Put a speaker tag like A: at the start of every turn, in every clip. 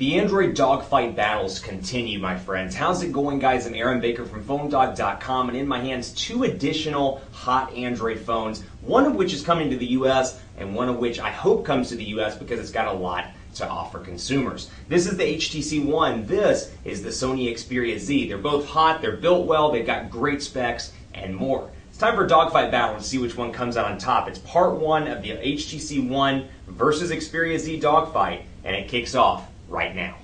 A: The Android dogfight battles continue, my friends. How's it going, guys? I'm Aaron Baker from PhoneDog.com, and in my hands, 2 additional hot Android phones, one of which is coming to the US, and one of which I hope comes to the US because it's got a lot to offer consumers. This is the HTC One. This is the Sony Xperia Z. They're both hot, they're built well, they've got great specs, and more. It's time for a dogfight battle to see which one comes out on top. It's part 1 of the HTC One versus Xperia Z dogfight, and it kicks off right now.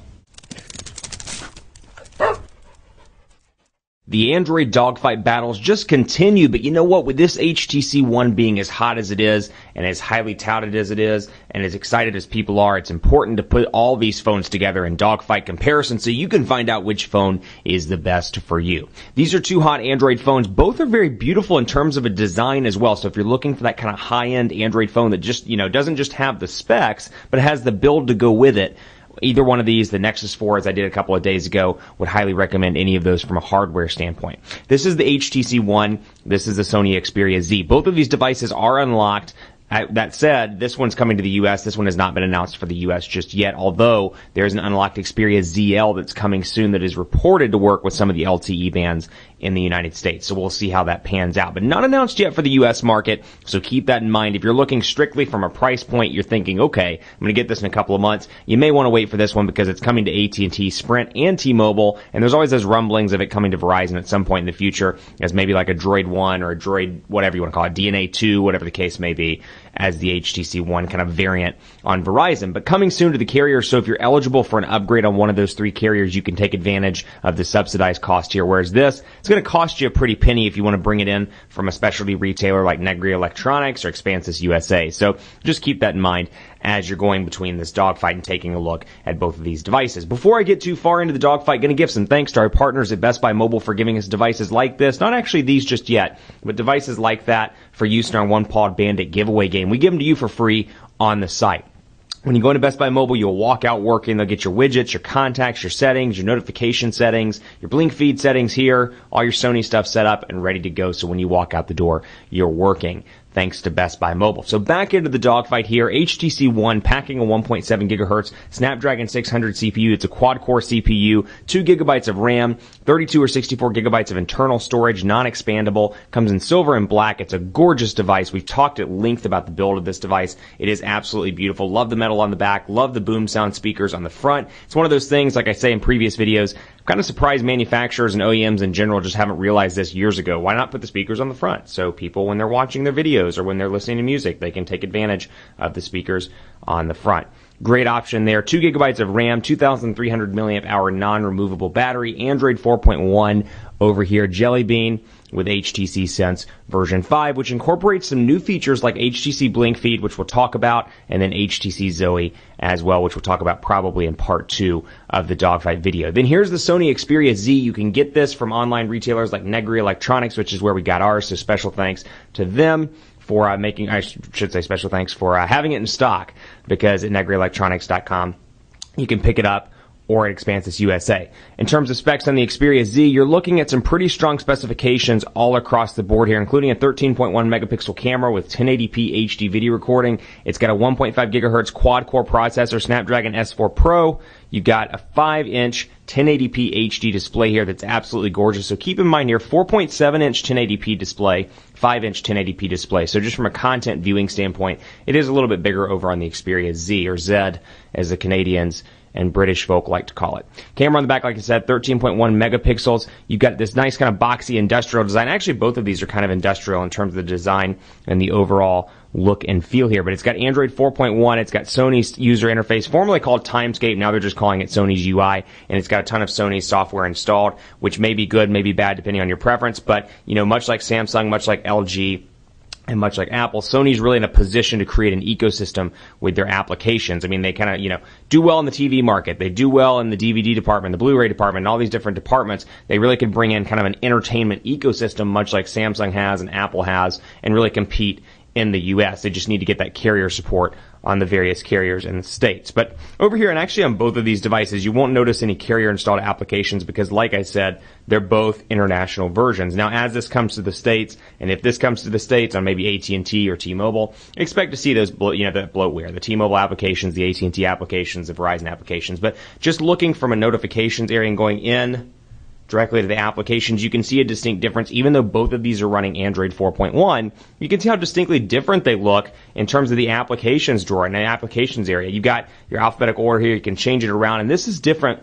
A: The Android dogfight battles just continue, but you know what? With this HTC One being as hot as it is, and as highly touted as it is, and as excited as people are, it's important to put all these phones together in dogfight comparison so you can find out which phone is the best for you. These are 2 hot Android phones. Both are very beautiful in terms of a design as well. So if you're looking for that kind of high-end Android phone that just, doesn't just have the specs, but has the build to go with it, either one of these, the Nexus 4, as I did a couple of days ago, would highly recommend any of those from a hardware standpoint. This is the HTC One. This is the Sony Xperia Z. Both of these devices are unlocked. That said, this one's coming to the US. This one has not been announced for the US just yet, although there's an unlocked Xperia ZL that's coming soon that is reported to work with some of the LTE bands in the United States. So we'll see how that pans out. But not announced yet for the US market, so keep that in mind. If you're looking strictly from a price point, you're thinking, okay, I'm going to get this in a couple of months. You may want to wait for this one because it's coming to AT&T, Sprint, and T-Mobile, and there's always those rumblings of it coming to Verizon at some point in the future as maybe like a Droid 1 or a Droid, whatever you want to call it, DNA 2, whatever the case may be, as the HTC One kind of variant on Verizon. But coming soon to the carrier, so if you're eligible for an upgrade on one of those 3 carriers, you can take advantage of the subsidized cost here. Whereas this, it's going to cost you a pretty penny if you want to bring it in from a specialty retailer like Negri Electronics or Expansis USA. So just keep that in mind as you're going between this dogfight and taking a look at both of these devices. Before I get too far into the dogfight, going to give some thanks to our partners at Best Buy Mobile for giving us devices like this. Not actually these just yet, but devices like that for use in our One Pawed Bandit giveaway game. We give them to you for free on the site. When you go into Best Buy Mobile, you'll walk out working. They'll get your widgets, your contacts, your settings, your notification settings, your blink feed settings here, all your Sony stuff set up and ready to go. So when you walk out the door, you're working, thanks to Best Buy Mobile. So back into the dogfight here. HTC One packing a 1.7 gigahertz Snapdragon 600 CPU. It's a quad-core CPU, 2 gigabytes of RAM, 32 or 64 gigabytes of internal storage, non-expandable. Comes in silver and black. It's a gorgeous device. We've talked at length about the build of this device. It is absolutely beautiful. Love the metal on the back. Love the boom sound speakers on the front. It's one of those things, like I say in previous videos, I'm kind of surprised manufacturers and OEMs in general just haven't realized this years ago. Why not put the speakers on the front? So people, when they're watching their videos or when they're listening to music, they can take advantage of the speakers on the front. Great option there. 2 gigabytes of RAM, 2,300 milliamp hour non-removable battery, Android 4.1 over here, Jelly Bean with HTC Sense version 5, which incorporates some new features like HTC Blink Feed, which we'll talk about, and then HTC Zoe as well, which we'll talk about probably in part 2 of the dogfight video. Then here's the Sony Xperia Z. You can get this from online retailers like Negri Electronics, which is where we got ours, so special thanks to them for making, I should say special thanks for having it in stock, because at negrielectronics.com you can pick it up, or at Expansis USA. In terms of specs on the Xperia Z, you're looking at some pretty strong specifications all across the board here, including a 13.1 megapixel camera with 1080p HD video recording. It's got a 1.5 gigahertz quad-core processor, Snapdragon S4 Pro. You've got a 5-inch 1080p HD display here that's absolutely gorgeous. So keep in mind here, 4.7-inch 1080p display, 5-inch 1080p display. So just from a content viewing standpoint, it is a little bit bigger over on the Xperia Z, or Z, as the Canadians and British folk like to call it. Camera on the back, like I said, 13.1 megapixels. You've got this nice kind of boxy industrial design. Actually, both of these are kind of industrial in terms of the design and the overall look and feel here. But it's got Android 4.1. It's got Sony's user interface, formerly called Timescape. Now they're just calling it Sony's UI. And it's got a ton of Sony software installed, which may be good, may be bad, depending on your preference. But, much like Samsung, much like LG, and much like Apple, Sony's really in a position to create an ecosystem with their applications. I mean, they kind of, do well in the TV market. They do well in the DVD department, the Blu-ray department, and all these different departments. They really could bring in kind of an entertainment ecosystem, much like Samsung has and Apple has, and really compete in the US. They just need to get that carrier support on the various carriers in the States. But over here, and actually on both of these devices, you won't notice any carrier installed applications because, like I said, they're both international versions. Now, as this comes to the States, and if this comes to the States on maybe AT&T or T-Mobile, expect to see those, that bloatware, the T-Mobile applications, the AT&T applications, the Verizon applications. But just looking from a notifications area and going in directly to the applications, you can see a distinct difference. Even though both of these are running Android 4.1, you can see how distinctly different they look in terms of the applications drawer and the applications area. You've got your alphabetical order here. You can change it around, and this is different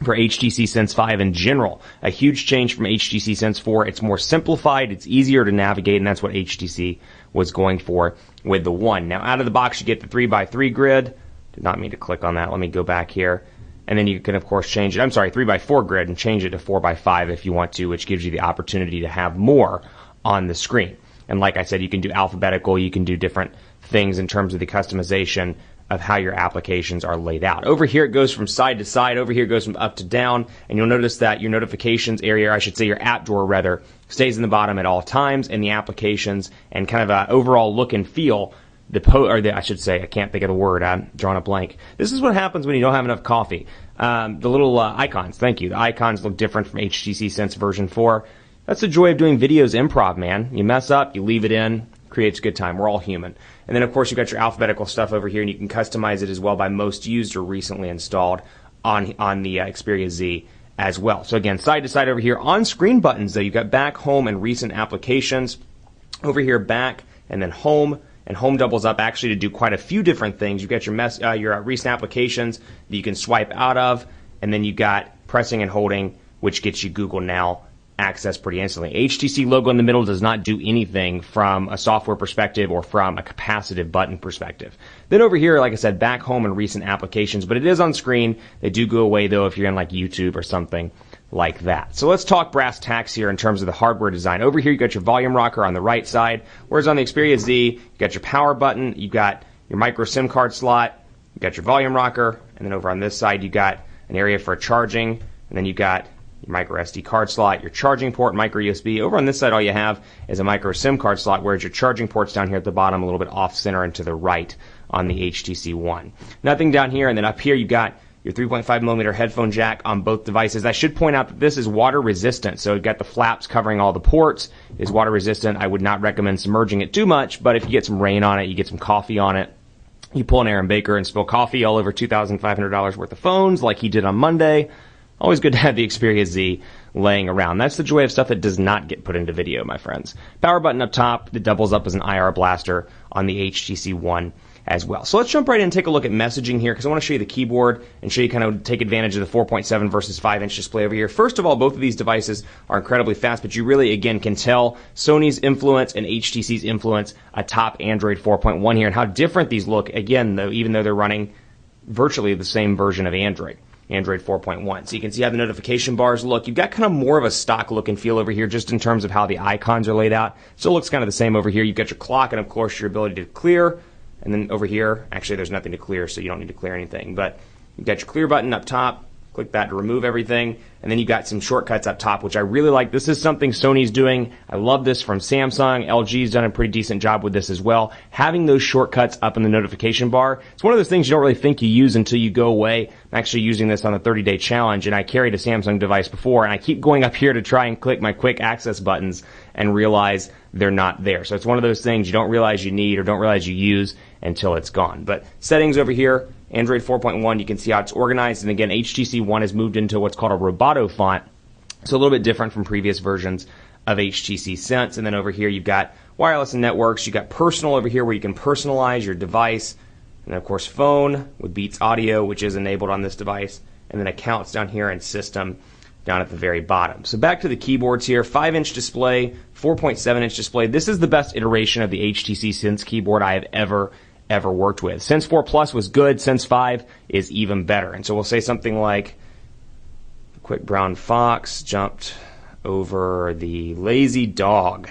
A: for HTC Sense 5 in general. A huge change from HTC Sense 4. It's more simplified. It's easier to navigate, and that's what HTC was going for with the One. Now, out of the box, you get the 3x3 grid. Did not mean to click on that. Let me go back here. And then you can, of course, change it. 3x4 grid and change it to 4x5 if you want to, which gives you the opportunity to have more on the screen. And like I said, you can do alphabetical. You can do different things in terms of the customization of how your applications are laid out. Over here, it goes from side to side. Over here, it goes from up to down. And you'll notice that your notifications area, or I should say your app drawer rather, stays in the bottom at all times. And the applications and kind of an overall look and feel, I can't think of the word. I'm drawing a blank. This is what happens when you don't have enough coffee. The little icons, thank you. The icons look different from HTC Sense version 4. That's the joy of doing videos improv, man. You mess up, you leave it in, creates a good time. We're all human. And then, of course, you've got your alphabetical stuff over here, and you can customize it as well by most used or recently installed on the Xperia Z as well. So again, side to side over here. On-screen buttons, though, you've got back, home, and recent applications. Over here, back, and then home. And home doubles up actually to do quite a few different things. You've got your recent applications that you can swipe out of, and then you got pressing and holding, which gets you Google Now access pretty instantly. HTC logo in the middle does not do anything from a software perspective or from a capacitive button perspective. Then over here, like I said, back, home, and recent applications, but it is on screen. They do go away, though, if you're in like YouTube or something like that. So let's talk brass tacks here in terms of the hardware design. Over here, you got your volume rocker on the right side, whereas on the Xperia Z, you got your power button, you got your micro SIM card slot, you got your volume rocker, and then over on this side, you got an area for charging, and then you got your micro SD card slot, your charging port, micro USB. Over on this side, all you have is a micro SIM card slot, whereas your charging port's down here at the bottom, a little bit off center and to the right on the HTC One. Nothing down here, and then up here, you got your 3.5 millimeter headphone jack on both devices. I should point out that this is water resistant, so you've got the flaps covering all the ports. It is water resistant. I would not recommend submerging it too much, but if you get some rain on it, you get some coffee on it, you pull an Aaron Baker and spill coffee all over $2,500 worth of phones like he did on Monday, always good to have the Xperia Z laying around. That's the joy of stuff that does not get put into video, my friends. Power button up top that doubles up as an IR blaster on the HTC One as well. So let's jump right in and take a look at messaging here because I want to show you the keyboard and show you kind of take advantage of the 4.7 versus 5-inch display over here. First of all, both of these devices are incredibly fast, but you really, again, can tell Sony's influence and HTC's influence atop Android 4.1 here and how different these look, again, though, even though they're running virtually the same version of Android 4.1. So you can see how the notification bars look. You've got kind of more of a stock look and feel over here just in terms of how the icons are laid out. Still looks kind of the same over here. You've got your clock and, of course, your ability to clear. And then over here, actually there's nothing to clear, so you don't need to clear anything. But you've got your clear button up top. Click that to remove everything. And then you've got some shortcuts up top, which I really like. This is something Sony's doing. I love this from Samsung. LG's done a pretty decent job with this as well. Having those shortcuts up in the notification bar, it's one of those things you don't really think you use until you go away. I'm actually using this on the 30-day challenge, and I carried a Samsung device before, and I keep going up here to try and click my quick access buttons and realize they're not there. So it's one of those things you don't realize you need or don't realize you use until it's gone. But settings over here, Android 4.1, you can see how it's organized. And again, HTC One has moved into what's called a Roboto font. So a little bit different from previous versions of HTC Sense. And then over here, you've got wireless and networks. You've got personal over here where you can personalize your device. And then, of course, phone with Beats Audio, which is enabled on this device. And then accounts down here and system down at the very bottom. So back to the keyboards here, 5-inch display, 4.7-inch display. This is the best iteration of the HTC Sense keyboard I have ever worked with. Sense 4 Plus was good. Sense 5 is even better. And so we'll say something like, the quick brown fox jumped over the lazy dog,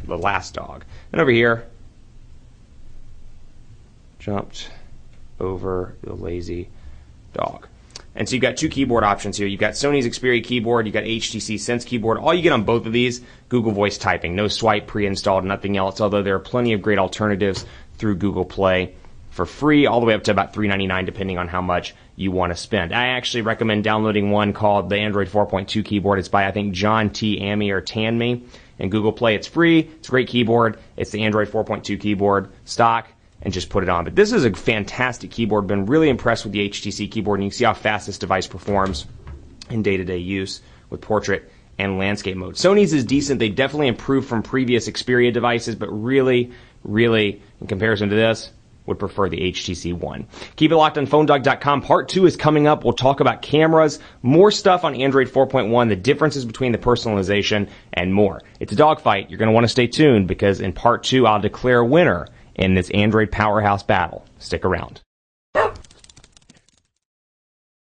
A: the last dog. And over here, jumped over the lazy dog. And so you've got two keyboard options here. You've got Sony's Xperia keyboard, you've got HTC Sense keyboard. All you get on both of these, Google Voice typing. No swipe pre-installed, nothing else, although there are plenty of great alternatives through Google Play for free, all the way up to about $3.99 depending on how much you want to spend. I actually recommend downloading one called the Android 4.2 keyboard. It's by, I think, John T. Amy or Tanmi. And Google Play, it's free. It's a great keyboard. It's the Android 4.2 keyboard, stock, and just put it on. But this is a fantastic keyboard. Been really impressed with the HTC keyboard, and you can see how fast this device performs in day-to-day use with portrait and landscape mode. Sony's is decent. They definitely improved from previous Xperia devices, but really, in comparison to this, would prefer the HTC One. Keep it locked on PhoneDog.com. Part 2 is coming up. We'll talk about cameras, more stuff on Android 4.1, the differences between the personalization, and more. It's a dogfight. You're going to want to stay tuned because in Part 2, I'll declare a winner in this Android powerhouse battle. Stick around.